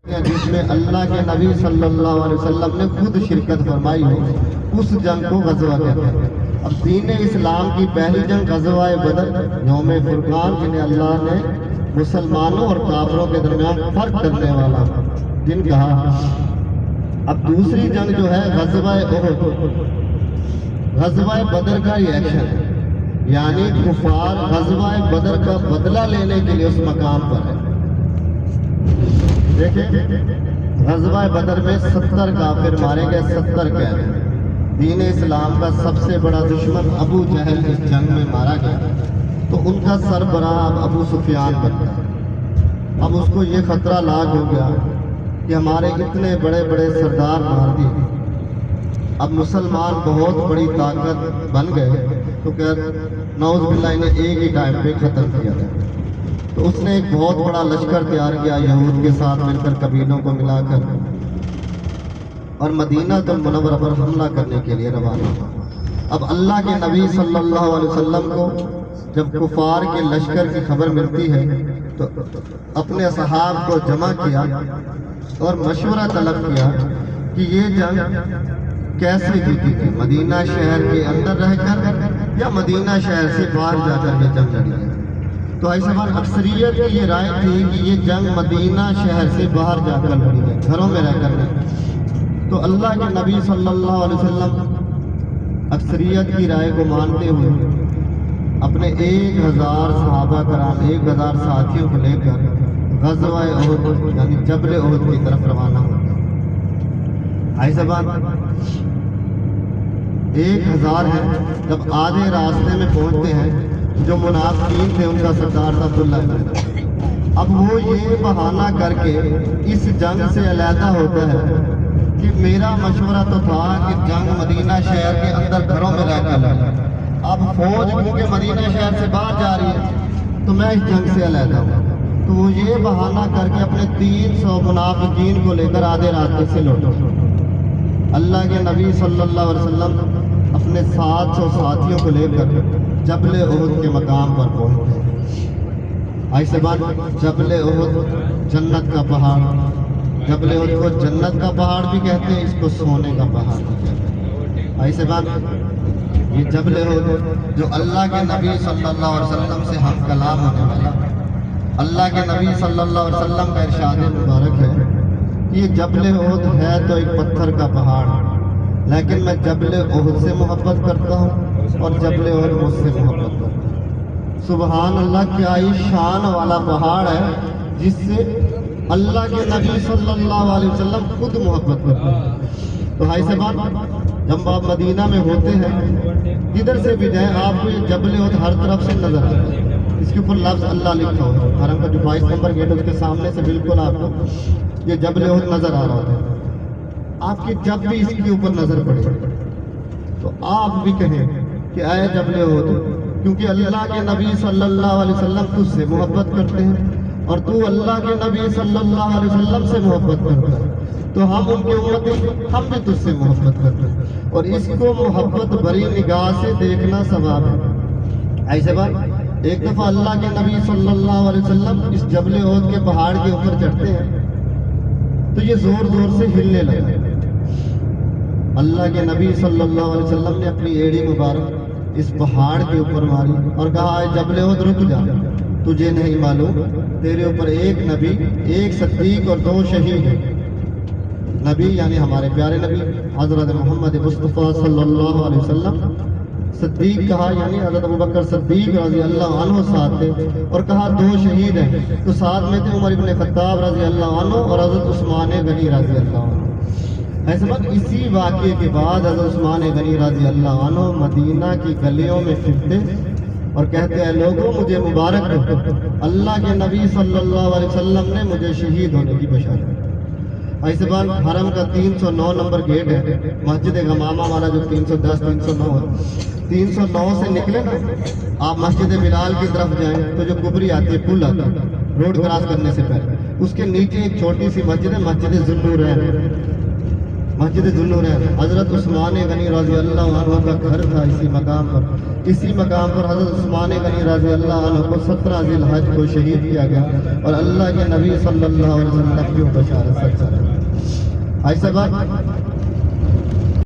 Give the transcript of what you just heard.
جس میں اللہ کے نبی صلی اللہ علیہ وسلم نے خود شرکت فرمائی ہو، اس جنگ کو غزوہ کہتے ہیں۔ اب دین اسلام کی پہلی جنگ غزوہ بدر، یوم فرقان، جنہیں اللہ نے مسلمانوں اور کافروں کے درمیان فرق کرنے والا دن کہا۔ اب دوسری جنگ جو ہے غزوہ احد، غزوہ بدر کا ریئیکشن ہے، یعنی کفار غزوہ بدر کا بدلہ لینے کے لیے اس مقام پر ہے۔ دیکھیں غزوہ بدر میں 70 کافر مارے گئے، 70 قید۔ دین اسلام کا سب سے بڑا دشمن ابو جہل اس جنگ میں مارا گیا، تو ان کا سربراہ اب ابو سفیان بنتا ہے۔ اب اس کو یہ خطرہ لاحق ہو گیا کہ ہمارے اتنے بڑے بڑے سردار مار دیے، اب مسلمان بہت بڑی طاقت بن گئے، تو کہ نعوذ باللہ انہیں ایک ہی ٹائم پہ ختم کیا تھا۔ تو اس نے ایک بہت بڑا لشکر تیار کیا یہود کے ساتھ مل کر، قبیلوں کو ملا کر، اور مدینہ المنورہ پر حملہ کرنے کے لیے روانہ ہوا۔ اب اللہ کے نبی صلی اللہ علیہ وسلم کو جب کفار کے لشکر کی خبر ملتی ہے تو اپنے اصحاب کو جمع کیا اور مشورہ طلب کیا کہ یہ جنگ کیسے جیتی تھی، مدینہ شہر کے اندر رہ کر یا مدینہ شہر سے باہر جا کر یہ جنگ لڑی ہے۔ تو ایسے بار اکثریت کی یہ رائے تھی کہ یہ جنگ مدینہ شہر سے باہر جا کر لڑی ہے، گھروں میں رہ کر نہیں۔ تو اللہ کے نبی صلی اللہ علیہ وسلم اکثریت کی رائے کو مانتے ہوئے اپنے 1000 صحابہ کرام، 1000 ساتھیوں کو لے کر غزوہ احد یعنی جبل احد کی طرف روانہ ہوتے ہیں۔ ایسے بات 1000 ہے، جب آدھے راستے میں پہنچتے ہیں، جو منافقین تھے ان کا سردار تھا عبداللہ، اب وہ یہ بہانہ کر کے اس جنگ سے علیحدہ ہوتا ہے کہ میرا مشورہ تو تھا کہ جنگ مدینہ شہر کے اندر گھروں میں رہ کر، اب فوج کیونکہ مدینہ شہر سے باہر جا رہی ہے تو میں اس جنگ سے علیحدہ ہوں۔ تو وہ یہ بہانہ کر کے اپنے 300 منافقین کو لے کر آدھے راستے سے لوٹا۔ اللہ کے نبی صلی اللہ علیہ وسلم اپنے 700 ساتھیوں کو لے کر جبل احد کے مقام پر پہنچے۔ ایسے بات جبل احد جنت کا پہاڑ، جبل احد کو جنت کا پہاڑ بھی کہتے ہیں، اس کو سونے کا پہاڑ بھی کہتے ہیں۔ ایسے بات یہ جبل احد جو اللہ کے نبی صلی اللہ علیہ وسلم سے ہم کلام ہونے والا، اللہ کے نبی صلی اللہ علیہ وسلم کا ارشاد مبارک ہے کہ یہ جبل احد ہے تو ایک پتھر کا پہاڑ، لیکن میں جبل احد سے محبت کرتا ہوں اور جبل احد مجھ سے محبت کرتا ہے۔ سبحان اللہ، کیا یہ شان والا پہاڑ ہے جس سے اللہ کے نبی صلی اللہ علیہ وسلم خود محبت کرتے ہیں۔ تو ایسے بات جب آپ مدینہ میں ہوتے ہیں، کدھر سے بھی جائیں آپ کو یہ جبل احد ہر طرف سے نظر آتا ہے۔ اس کے اوپر لفظ اللہ لکھا ہوا ہے، حرم کا جو 22 نمبر گیٹ ہے اس کے سامنے سے بالکل آپ کو یہ جبل احد نظر آ رہا ہوتا ہے۔ آپ کی جب بھی اس کے اوپر نظر پڑے تو آپ بھی کہیں کہ اے جبل احد، کیونکہ اللہ کے نبی صلی اللہ علیہ وسلم تجھ سے محبت کرتے ہیں اور تو اللہ کے نبی صلی اللہ علیہ وسلم سے محبت کرتا ہے، تو ہم ان کے امتی، ہم بھی تجھ سے محبت کرتے ہیں، اور اس کو محبت بری نگاہ سے دیکھنا ثواب ہے۔ ایسے بات ایک دفعہ اللہ کے نبی صلی اللہ علیہ وسلم اس جبل احد کے پہاڑ کے اوپر چڑھتے ہیں تو یہ زور زور سے ہلنے لگا۔ اللہ کے نبی صلی اللہ علیہ وسلم نے اپنی ایڑی مبارک اس پہاڑ کے اوپر ماری اور کہا اے جبل احد رک جا، تجھے نہیں معلوم تیرے اوپر ایک نبی، ایک صدیق اور 2 شہید ہیں۔ نبی یعنی ہمارے پیارے نبی حضرت محمد مصطفیٰ صلی اللہ علیہ وسلم، صدیق کہا یعنی حضرت ابوبکر صدیق رضی اللہ عنہ ساتھ تھے، اور کہا 2 شہید ہیں، تو ساتھ میں تھے عمر بن خطاب رضی اللہ عنہ اور حضرت عثمان غنی رضی اللہ عنہ۔ ایسے بات اسی واقعے کے بعد حضرت عثمان غنی رضی اللہ عنہ مدینہ کی گلیوں میں پھرتے اور کہتے ہیں لوگوں مجھے مبارک دو، اللہ کے نبی صلی اللہ علیہ وسلم نے مجھے شہید ہونے کی بشارت۔ ایسے بات حرم کا 309 نمبر گیٹ ہے، مسجد غمامہ والا جو 310 309 ہے، 309 سے نکلے نا آپ مسجد بلال کی طرف جائیں تو جو کبری آتی ہے، پل آتا ہے روڈ کراس کرنے سے پہلے، اس کے نیچے ایک چھوٹی سی مسجد ہے، مسجد ذوالنورین۔ مسجد ذوالنورین حضرت عثمان غنی رضی اللہ عنہ کا گھر تھا اسی مقام پر حضرت عثمان غنی رضی اللہ عنہ کو 17 ذی الحج کو شہید کیا گیا اور اللہ کے نبی صلی اللہ علیہ وسلم کی بشارت سچ ہے۔ ایسا بات